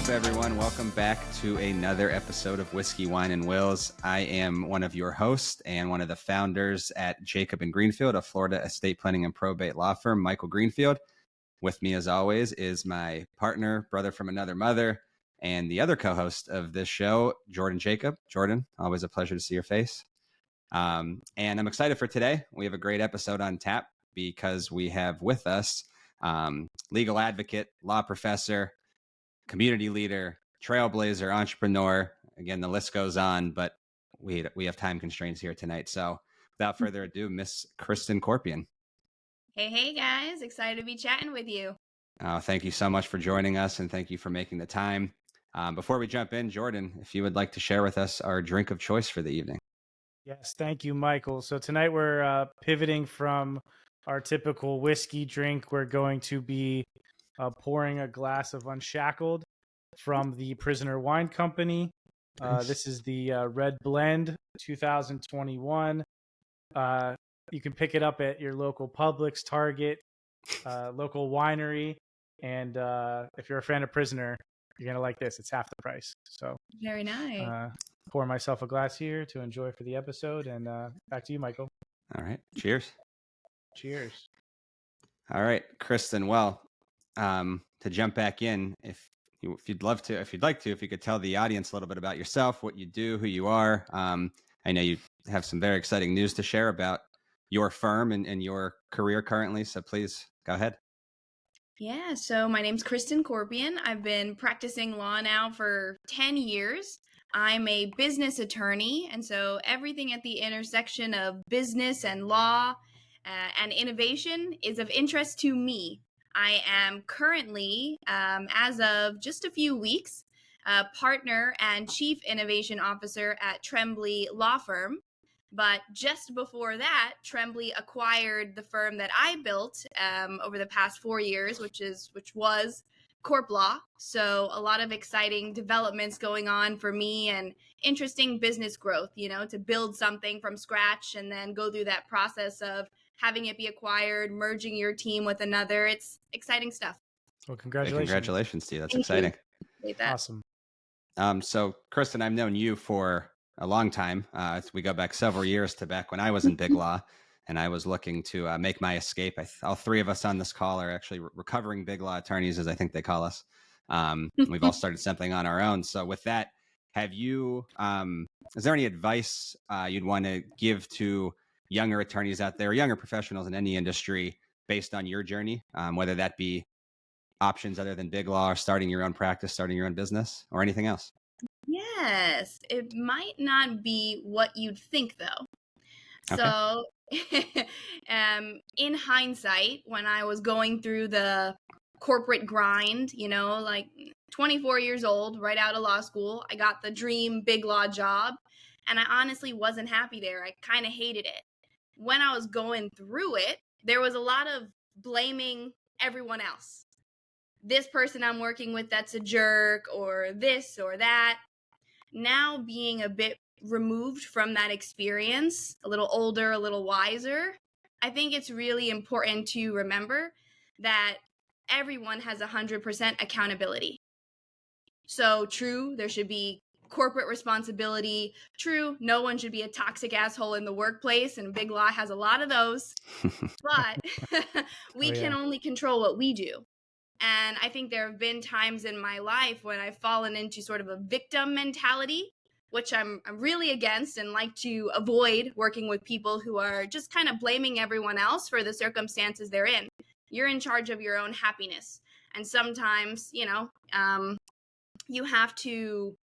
up, everyone? Welcome back to another episode of Whiskey, Wine, and Wills. I am one of your hosts and one of the founders at Jacob & Greenfield, a Florida estate planning and probate law firm, Michael Greenfield. With me, as always, is my partner, brother from another mother, and the other co-host of this show, Jordan Jacob. Jordan, always a pleasure to see your face. And I'm excited for today. We have a great episode on tap because we have with us legal advocate, law professor, community leader, trailblazer, entrepreneur. Again, the list goes on, but we have time constraints here tonight. So without further ado, Miss Kristen Corpion. Hey, guys. Excited to be chatting with you. Thank you so much for joining us, and thank you for making the time. Before we jump in, Jordan, if you would like to share with us our drink of choice for the evening. Yes, thank you, Michael. So tonight we're pivoting from our typical whiskey drink. We're going to be pouring a glass of Unshackled from the Prisoner Wine Company. Nice. This is the Red Blend 2021. You can pick it up at your local Publix, Target, local winery. And if you're a fan of Prisoner, you're going to like this. It's half the price. So very nice. Pour myself a glass here to enjoy for the episode. And back to you, Michael. All right. Cheers. Cheers. All right, Kristen. Well, to jump back in, if you'd like to, if you could tell the audience a little bit about yourself, what you do, who you are. I know you have some very exciting news to share about your firm and your career currently. So please go ahead. Yeah. So my name's Kristen Corpion. I've been practicing law now for 10 years. I'm a business attorney. And so everything at the intersection of business and law and innovation is of interest to me. I am currently, as of just a few weeks, a partner and chief innovation officer at Tremblay Law Firm. But just before that, Tremblay acquired the firm that I built over the past 4 years, which was Corp Law. So a lot of exciting developments going on for me and interesting business growth, to build something from scratch and then go through that process of having it be acquired, merging your team with another. It's exciting stuff. Well, congratulations. Congratulations to you. That's Thank exciting. You. That. Awesome. So, Kristen, I've known you for a long time. We go back several years to back when I was in big law and I was looking to make my escape. All three of us on this call are actually recovering big law attorneys, as I think they call us. We've all started something on our own. So with that, have you, is there any advice you'd want to give to younger attorneys out there, younger professionals in any industry based on your journey, whether that be options other than big law or starting your own practice, starting your own business, or anything else? Yes, it might not be what you'd think, though. Okay. So in hindsight, when I was going through the corporate grind, like 24 years old, right out of law school, I got the dream big law job, and I honestly wasn't happy there. I kind of hated it. When I was going through it, there was a lot of blaming everyone else. This person I'm working with that's a jerk, or this or that. Now being a bit removed from that experience, a little older, a little wiser, I think it's really important to remember that everyone has 100% accountability. So true, there should be corporate responsibility. True, no one should be a toxic asshole in the workplace, and big law has a lot of those. But we can only control what we do. And I think there have been times in my life when I've fallen into sort of a victim mentality, which I'm really against and like to avoid working with people who are just kind of blaming everyone else for the circumstances they're in. You're in charge of your own happiness. And sometimes, you have to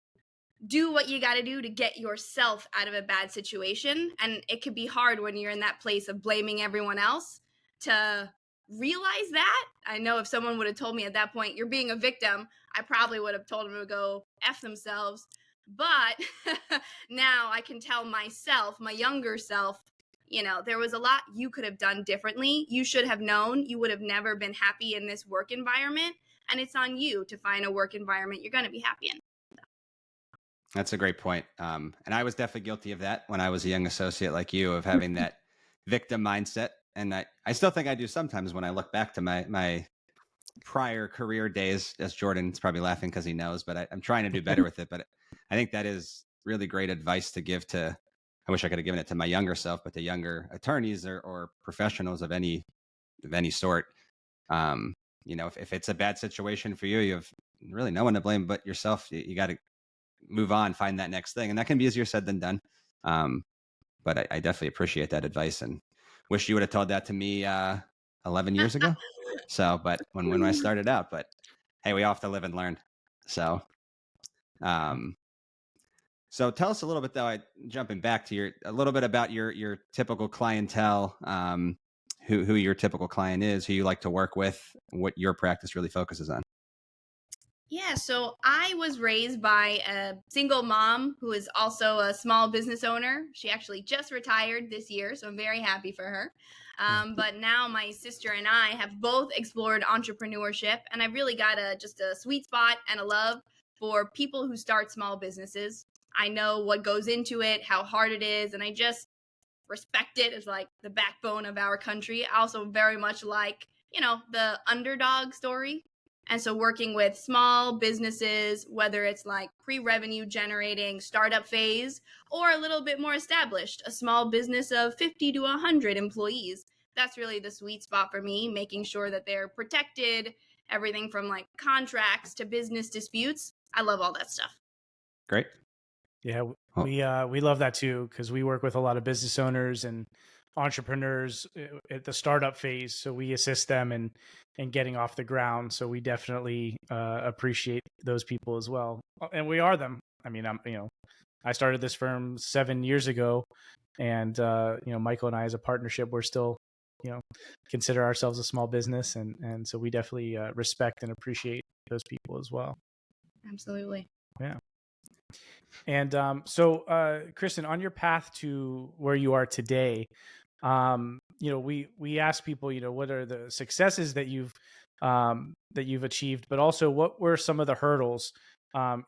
do what you got to do to get yourself out of a bad situation. And it can be hard when you're in that place of blaming everyone else to realize that. I know if someone would have told me at that point, you're being a victim, I probably would have told them to go F themselves. But now I can tell myself, my younger self, there was a lot you could have done differently. You should have known. You would have never been happy in this work environment. And it's on you to find a work environment you're going to be happy in. That's a great point. And I was definitely guilty of that when I was a young associate like you, of having that victim mindset. And I still think I do sometimes when I look back to my prior career days, as Jordan's probably laughing because he knows, but I'm trying to do better with it. But I think that is really great advice to give to, I wish I could have given it to my younger self, but the younger attorneys or professionals of any sort. If it's a bad situation for you, you have really no one to blame but yourself. You got to move on, find that next thing. And that can be easier said than done. But I definitely appreciate that advice and wish you would have told that to me 11 years ago. So, but when I started out, but hey, we all have to live and learn. So, so tell us a little bit though, jumping back to a little bit about your typical clientele, who your typical client is, who you like to work with, what your practice really focuses on. Yeah, so I was raised by a single mom who is also a small business owner. She actually just retired this year, so I'm very happy for her. But now my sister and I have both explored entrepreneurship, and I've really got just a sweet spot and a love for people who start small businesses. I know what goes into it, how hard it is, and I just respect it as like the backbone of our country. I also very much like, the underdog story. And so working with small businesses, whether it's like pre-revenue generating startup phase or a little bit more established, a small business of 50 to 100 employees, that's really the sweet spot for me, making sure that they're protected, everything from like contracts to business disputes. I love all that stuff. Great. Yeah, we love that too, because we work with a lot of business owners and entrepreneurs at the startup phase. So we assist them in getting off the ground. So we definitely appreciate those people as well. And we are them. I mean, I started this firm 7 years ago, and Michael and I, as a partnership, we're still, consider ourselves a small business, and so we definitely respect and appreciate those people as well. Absolutely. Yeah. And so, Kristen, on your path to where you are today, we ask people, what are the successes that you've achieved, but also what were some of the hurdles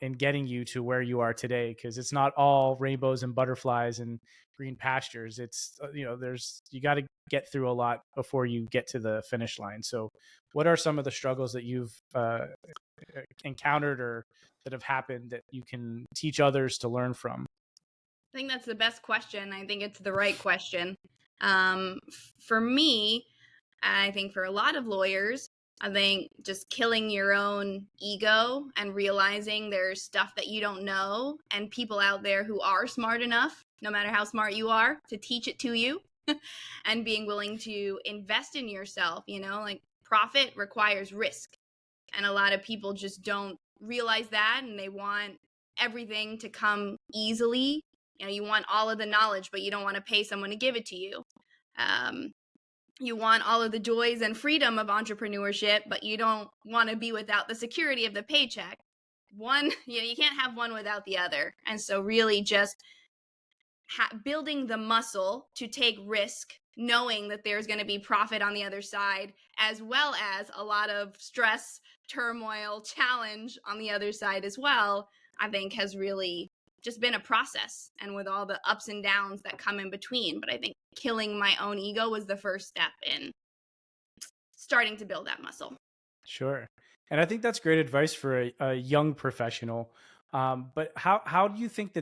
in getting you to where you are today? Because it's not all rainbows and butterflies and green pastures. It's you got to get through a lot before you get to the finish line. So, what are some of the struggles that you've encountered or that have happened that you can teach others to learn from? I think that's the best question. I think it's the right question. For me, I think for a lot of lawyers, I think just killing your own ego and realizing there's stuff that you don't know and people out there who are smart enough, no matter how smart you are, to teach it to you and being willing to invest in yourself, like profit requires risk. And a lot of people just don't realize that, and they want everything to come easily. You want all of the knowledge, but you don't want to pay someone to give it to you. You want all of the joys and freedom of entrepreneurship, but you don't want to be without the security of the paycheck. You can't have one without the other. And so really just building the muscle to take risk, knowing that there's going to be profit on the other side, as well as a lot of stress, turmoil, challenge on the other side as well, I think has really just been a process, and with all the ups and downs that come in between. But I think killing my own ego was the first step in starting to build that muscle. Sure. And I think that's great advice for a young professional. But how do you think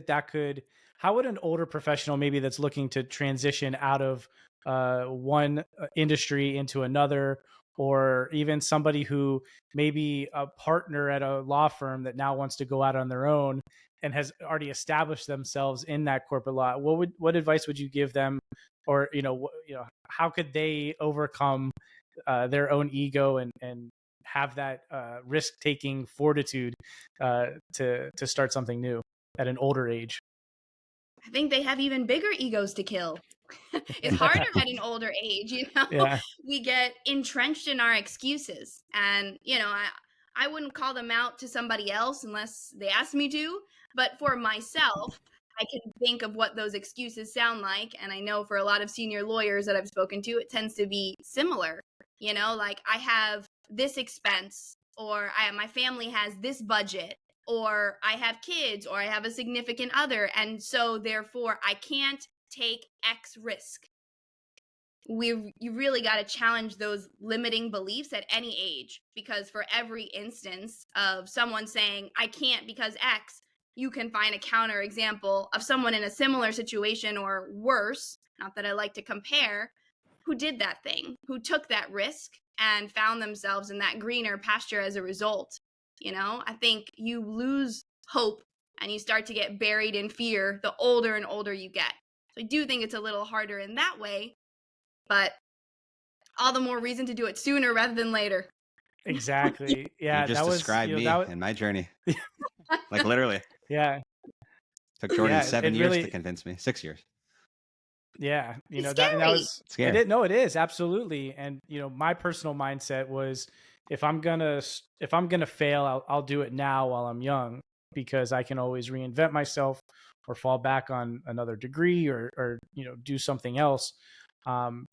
how would an older professional, maybe that's looking to transition out of one industry into another, or even somebody who may be a partner at a law firm that now wants to go out on their own and has already established themselves in that corporate law, what advice would you give them? Or, how could they overcome their own ego and have that risk-taking fortitude to start something new at an older age? I think they have even bigger egos to kill. It's harder at an older age, Yeah. We get entrenched in our excuses, and I wouldn't call them out to somebody else unless they asked me to, but for myself, I can think of what those excuses sound like, and I know for a lot of senior lawyers that I've spoken to, it tends to be similar. Like I have this expense, or my family has this budget, or I have kids, or I have a significant other, and so therefore I can't take X risk. you really got to challenge those limiting beliefs at any age, because for every instance of someone saying I can't because X, you can find a counter example of someone in a similar situation or worse, not that I like to compare, who did that thing, who took that risk and found themselves in that greener pasture as a result. I think you lose hope and you start to get buried in fear the older and older you get. So I do think it's a little harder in that way, but all the more reason to do it sooner rather than later. Exactly. Yeah, You just described me and my journey. Like literally. Yeah. Took Jordan 7 years really, to convince me. 6 years. Yeah, It's that was scary. It is absolutely. And my personal mindset was, if I'm gonna fail, I'll do it now while I'm young, because I can always reinvent myself or fall back on another degree or do something else.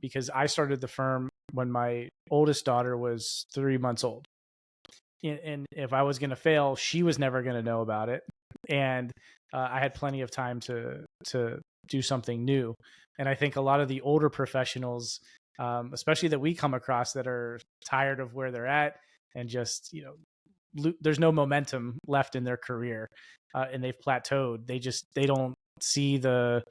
Because I started the firm when my oldest daughter was 3 months old, and if I was going to fail, she was never going to know about it, and I had plenty of time to do something new. And I think a lot of the older professionals, especially that we come across, that are tired of where they're at and just there's no momentum left in their career, and they've plateaued. They don't see the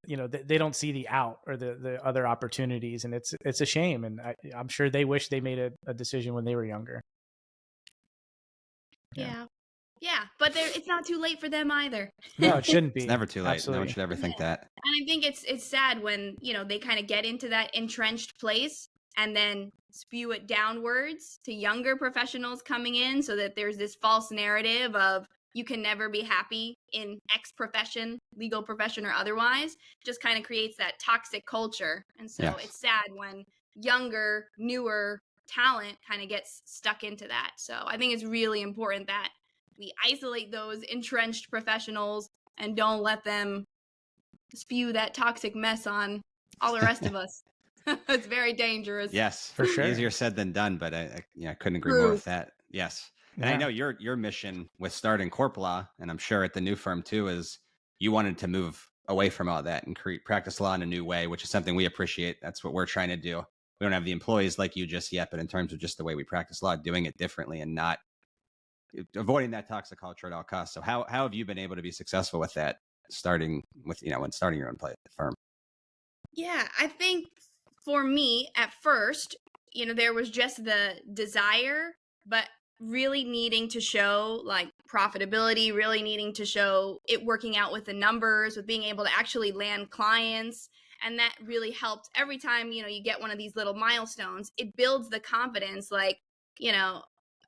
they don't see the out or the other opportunities, and it's a shame. And I'm sure they wish they made a decision when they were younger. Yeah, but it's not too late for them either. No, it shouldn't be. It's never too late. Absolutely. No one should ever think that. And I think it's sad when they kind of get into that entrenched place and then spew it downwards to younger professionals coming in, so that there's this false narrative of you can never be happy in X profession, legal profession or otherwise. It just kind of creates that toxic culture. And so It's sad when younger, newer talent kind of gets stuck into that. So I think it's really important that we isolate those entrenched professionals and don't let them spew that toxic mess on all the rest of us. It's very dangerous. Yes, for sure. Easier said than done, but I couldn't agree more with that. Yes. And I know your mission with starting Corp Law, and I'm sure at the new firm too, is you wanted to move away from all that and practice law in a new way, which is something we appreciate. That's what we're trying to do. We don't have the employees like you just yet, but in terms of just the way we practice law, doing it differently and not avoiding that toxic culture at all costs. So how have you been able to be successful with that, starting with, when starting your own firm? Yeah, I think for me at first, there was just the desire, but really needing to show like profitability, really needing to show it working out with the numbers, with being able to actually land clients. And that really helped. Every time, you get one of these little milestones, it builds the confidence, like,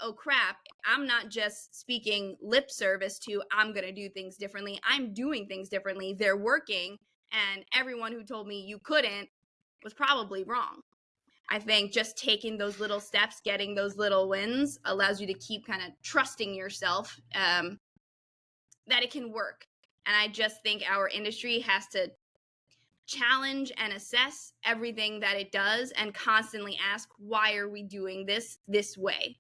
oh crap, I'm not just speaking lip service to I'm going to do things differently. I'm doing things differently. They're working. And everyone who told me you couldn't was probably wrong. I think just taking those little steps, getting those little wins allows you to keep kind of trusting yourself that it can work. And I just think our industry has to challenge and assess everything that it does and constantly ask, why are we doing this way?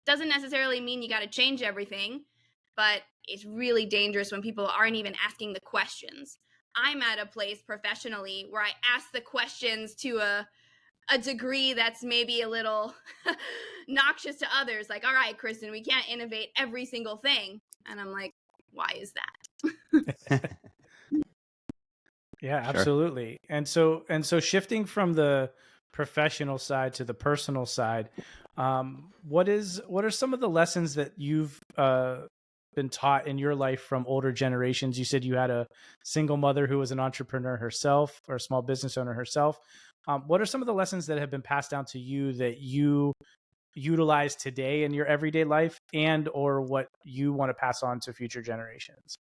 Doesn't necessarily mean you got to change everything, but it's really dangerous when people aren't even asking the questions. I'm at a place professionally where I ask the questions to a degree that's maybe a little noxious to others. Like, all right, Kristen, we can't innovate every single thing. And I'm like, why is that? Yeah, absolutely. Sure. And so shifting from the professional side to the personal side, what are some of the lessons that you've been taught in your life from older generations? You said you had a single mother who was an entrepreneur herself, or a small business owner herself. What are some of the lessons that have been passed down to you that you utilize today in your everyday life, and or what you want to pass on to future generations?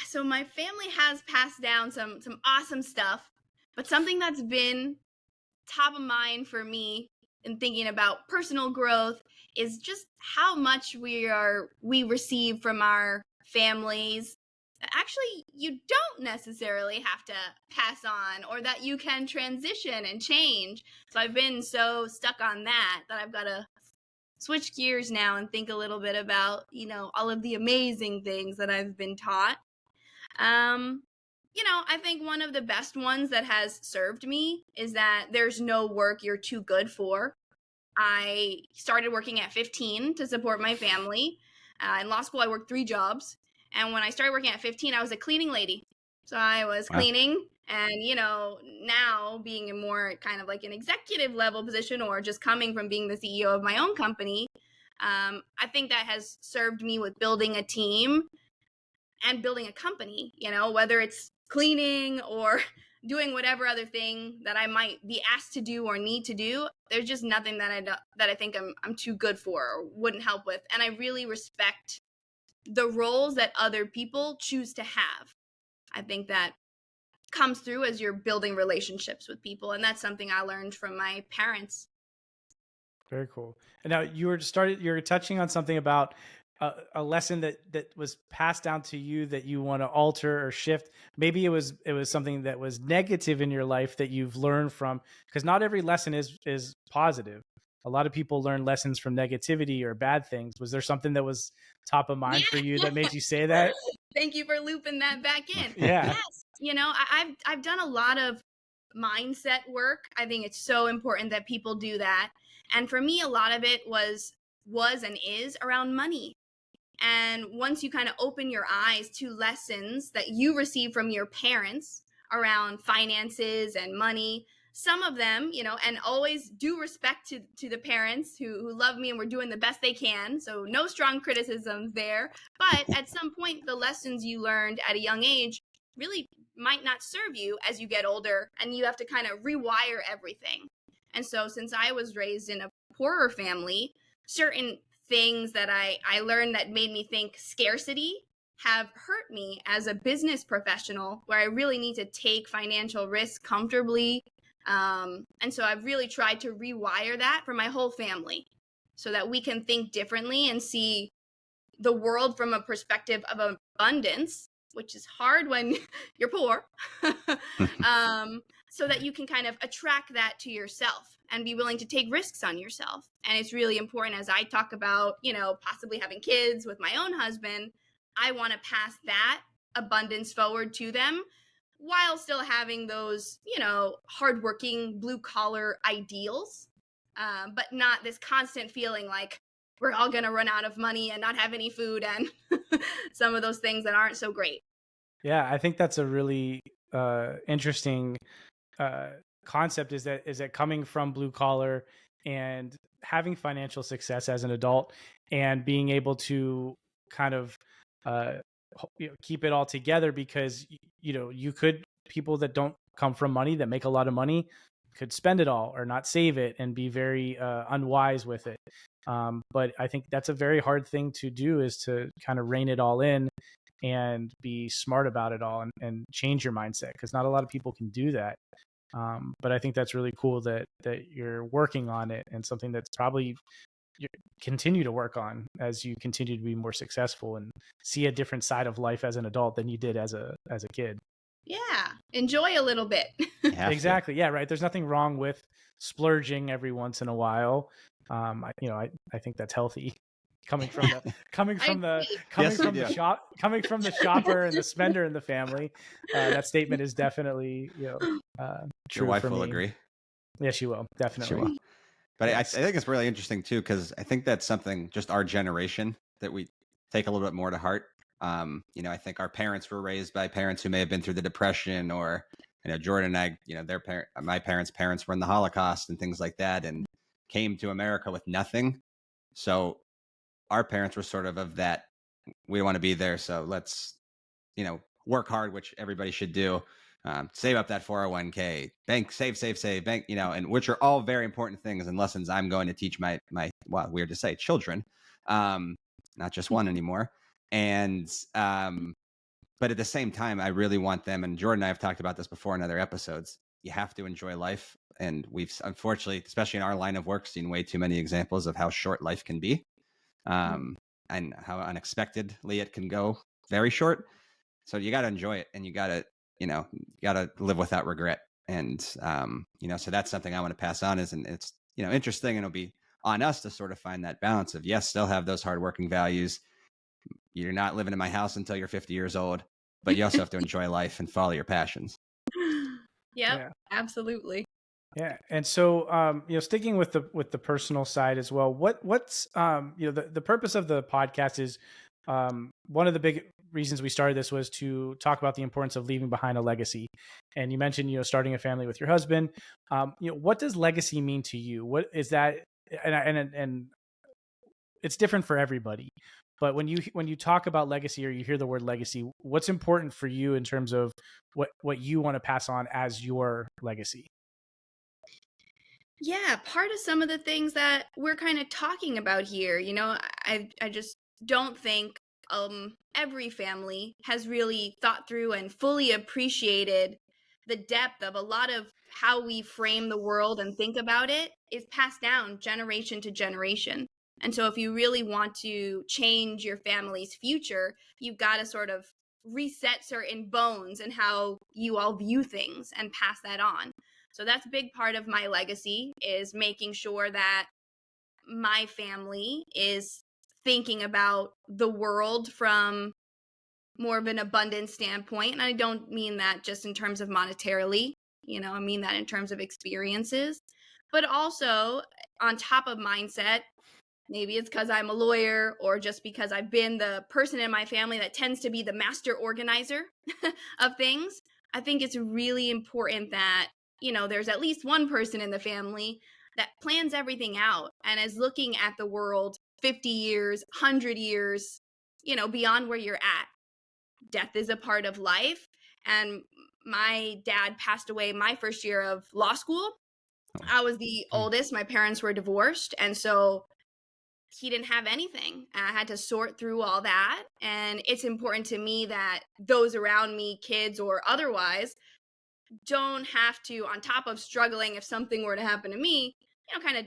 So my family has passed down some awesome stuff, but something that's been top of mind for me in thinking about personal growth is just how much we receive from our families that actually you don't necessarily have to pass on, or that you can transition and change. So I've been so stuck on that I've got to switch gears now and think a little bit about, all of the amazing things that I've been taught. I think one of the best ones that has served me is that there's no work you're too good for. I started working at 15 to support my family. In law school, I worked 3 jobs. And when I started working at 15, I was a cleaning lady. So I was cleaning. And, now being in more kind of like an executive level position, or just coming from being the CEO of my own company, I think that has served me with building a team and building a company, whether it's cleaning or doing whatever other thing that I might be asked to do or need to do. There's just nothing that I think I'm too good for or wouldn't help with. And I really respect the roles that other people choose to have. I think that comes through as you're building relationships with people. And that's something I learned from my parents. Very cool. And now you were touching on something about a lesson that was passed down to you that you want to alter or shift. Maybe it was something that was negative in your life that you've learned from, because not every lesson is positive. A lot of people learn lessons from negativity or bad things. Was there something that was top of mind for you that made you say that? Thank you for looping that back in. Yeah. Yes. I've done a lot of mindset work. I think it's so important that people do that. And for me, a lot of it was and is around money. And once you kind of open your eyes to lessons that you receive from your parents around finances and money, some of them, and always due respect to the parents who love me and were doing the best they can. So no strong criticisms there. But at some point, the lessons you learned at a young age really might not serve you as you get older, and you have to kind of rewire everything. And so since I was raised in a poorer family, certain things that I learned that made me think scarcity have hurt me as a business professional, where I really need to take financial risk comfortably. And so I've really tried to rewire that for my whole family so that we can think differently and see the world from a perspective of abundance, which is hard when you're poor, so that you can kind of attract that to yourself and be willing to take risks on yourself. And it's really important, as I talk about, possibly having kids with my own husband, I want to pass that abundance forward to them while still having those, hardworking blue collar ideals, but not this constant feeling like we're all going to run out of money and not have any food and some of those things that aren't so great. Yeah, I think that's a really interesting concept, is that coming from blue collar and having financial success as an adult and being able to kind of keep it all together, because people that don't come from money, that make a lot of money, could spend it all or not save it and be very unwise with it. But I think that's a very hard thing to do, is to kind of rein it all in and be smart about it all and change your mindset, because not a lot of people can do that. But I think that's really cool that you're working on it, and something that's probably you continue to work on as you continue to be more successful and see a different side of life as an adult than you did as a kid. Yeah, enjoy a little bit. Exactly. Yeah, right. There's nothing wrong with splurging every once in a while. I think that's healthy. Coming from the shopper and the spender in the family, that statement is definitely true. Your wife for will me. agree. Yeah, she will, definitely. She will. But I think it's really interesting too, because I think that's something, just our generation, that we take a little bit more to heart. I think our parents were raised by parents who may have been through the Depression, or Jordan and I, my parents were in the Holocaust and things like that, and came to America with nothing. So our parents were sort of that, we want to be there, so let's work hard, which everybody should do. Save up that 401k, bank, save bank, and which are all very important things and lessons I'm going to teach my weird to say, children, not just one anymore. And but at the same time, I really want them, and Jordan and I have talked about this before in other episodes, you have to enjoy life. And we've, unfortunately, especially in our line of work, seen way too many examples of how short life can be, and how unexpectedly it can go very short. So you got to enjoy it, and you got to live without regret. And so that's something I want to pass on, and it's interesting, and it'll be on us to sort of find that balance of, yes, still have those hardworking values. You're not living in my house until you're 50 years old, but you also have to enjoy life and follow your passions. Yep, absolutely. Yeah. And so, sticking with the personal side as well, what's, the purpose of the podcast is, one of the big reasons we started this was to talk about the importance of leaving behind a legacy. And you mentioned, starting a family with your husband. What does legacy mean to you? What is that? And it's different for everybody. But when you talk about legacy, or you hear the word legacy, what's important for you in terms of what you want to pass on as your legacy? Yeah, part of some of the things that we're kind of talking about here, I just don't think every family has really thought through and fully appreciated the depth of a lot of how we frame the world and think about it is passed down generation to generation. And so if you really want to change your family's future, you've got to sort of reset certain bones and how you all view things and pass that on. So that's a big part of my legacy, is making sure that my family is thinking about the world from more of an abundant standpoint. And I don't mean that just in terms of monetarily, I mean that in terms of experiences, but also on top of mindset. Maybe it's because I'm a lawyer, or just because I've been the person in my family that tends to be the master organizer of things. I think it's really important that, there's at least one person in the family that plans everything out and is looking at the world 50 years, 100 years, beyond where you're at. Death is a part of life. And my dad passed away my first year of law school. I was the oldest. My parents were divorced. And so he didn't have anything. I had to sort through all that. And it's important to me that those around me, kids or otherwise, don't have to, on top of struggling if something were to happen to me, kind of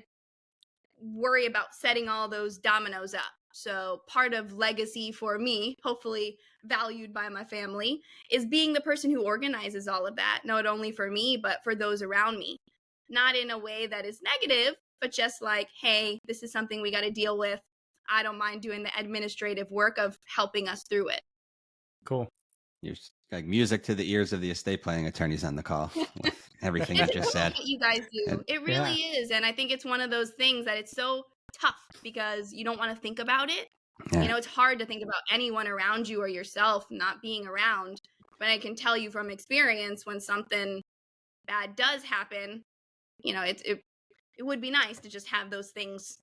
worry about setting all those dominoes up. So part of legacy for me, hopefully valued by my family, is being the person who organizes all of that, not only for me, but for those around me. Not in a way that is negative, but just like, hey, this is something we got to deal with. I don't mind doing the administrative work of helping us through it. Cool. You're like music to the ears of the estate planning attorneys on the call with everything you just said. What you guys do. It really is. And I think it's one of those things that it's so tough because you don't want to think about it. Yeah. It's hard to think about anyone around you or yourself not being around. But I can tell you from experience, when something bad does happen, it would be nice to just have those things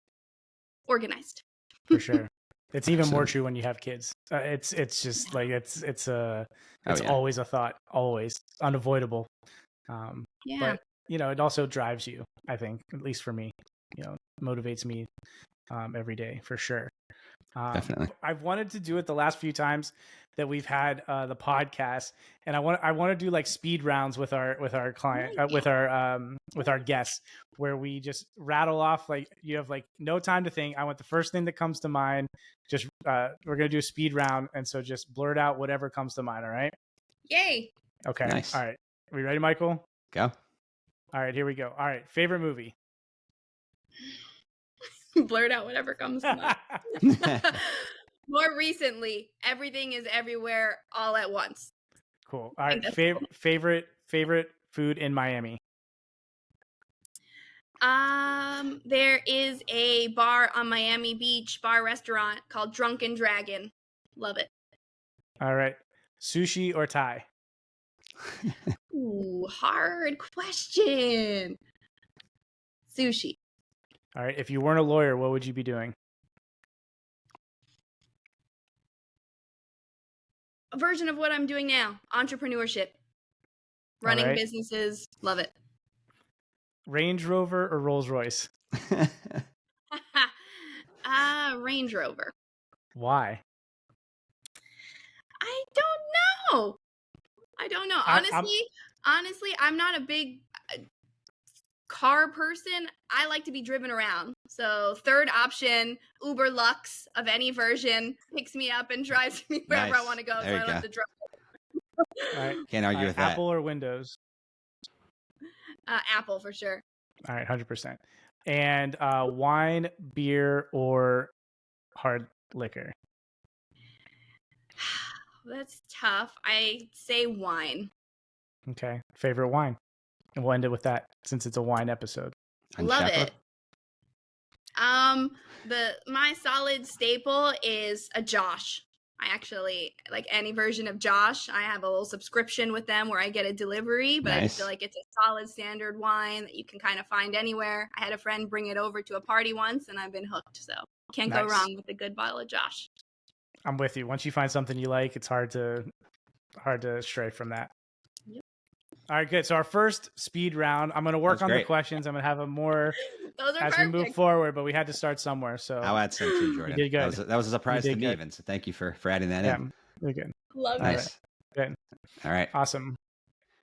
organized. For sure. It's even more true when you have kids. It's just like it's always a thought, always unavoidable. But it also drives you. I think, at least for me, motivates me every day for sure. Definitely. I've wanted to do it the last few times that we've had the podcast, and I want to do like speed rounds with our client, with our guests, where we just rattle off, like, you have like no time to think. I want the first thing that comes to mind. Just we're gonna do a speed round, and so just blurt out whatever comes to mind. All right. Yay. Okay. Nice. All right. Are we ready, Michael? Go. All right. Here we go. All right. Favorite movie. Blurt out whatever comes to mind. More recently, Everything is Everywhere All at Once. Cool. All right. Favorite food in Miami. There is a bar on Miami Beach, restaurant called Drunken Dragon. Love it. All right. Sushi or Thai? Ooh, hard question. Sushi. All right. If you weren't a lawyer, what would you be doing? A version of what I'm doing now. Entrepreneurship. Running businesses. Love it. Range Rover or Rolls Royce? Range Rover. Why? I don't know. Honestly, I'm not a big car person. I like to be driven around. So third option, Uber Lux of any version, picks me up and drives me wherever I want to go. There so I don't have to drive. All right. Can't argue with that. Apple or Windows? Apple for sure. All right, 100%. And wine, beer, or hard liquor? That's tough. I say wine. Okay. Favorite wine? And we'll end it with that since it's a wine episode. Love Unshackled? it. My solid staple is a Josh. I actually like any version of Josh. I have a little subscription with them where I get a delivery, but I just Nice. feel like it's a solid standard wine that you can kind of find anywhere. I had a friend bring it over to a party once and I've been hooked. So can't go Nice. wrong with a good bottle of Josh. I'm with you. Once you find something you like, it's hard to stray from that. Yep. All right, good. So our first speed round, I'm going to work That's on the great. questions. I'm going to have them more Those are as we move perfect. forward, but we had to start somewhere. So I'll add some too, Jordan. You did good. That was a surprise You to did me good. even. So thank you for adding that yeah, in. you're good. Love All it. Nice. Good. All right. Awesome.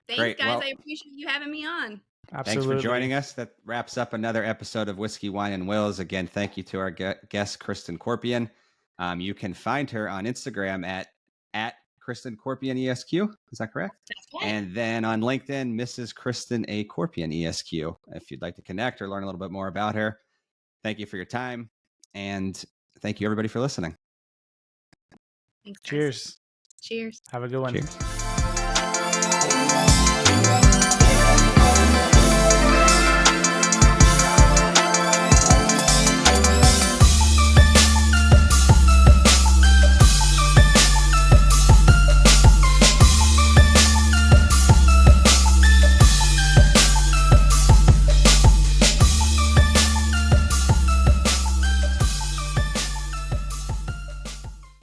Thanks, Great. guys. Well- I appreciate you having me on. Absolutely. Thanks for joining us. That wraps up another episode of Whiskey, Wine, and Wills. Again, thank you to our guest, Kristen Corpion. You can find her on Instagram at Kristen Corpion ESQ. Is that correct? That's right. And then on LinkedIn, Mrs. Kristen A. Corpion ESQ. If you'd like to connect or learn a little bit more about her, thank you for your time. And thank you, everybody, for listening. Thanks, guys. Cheers. Cheers. Have a good one. Cheers.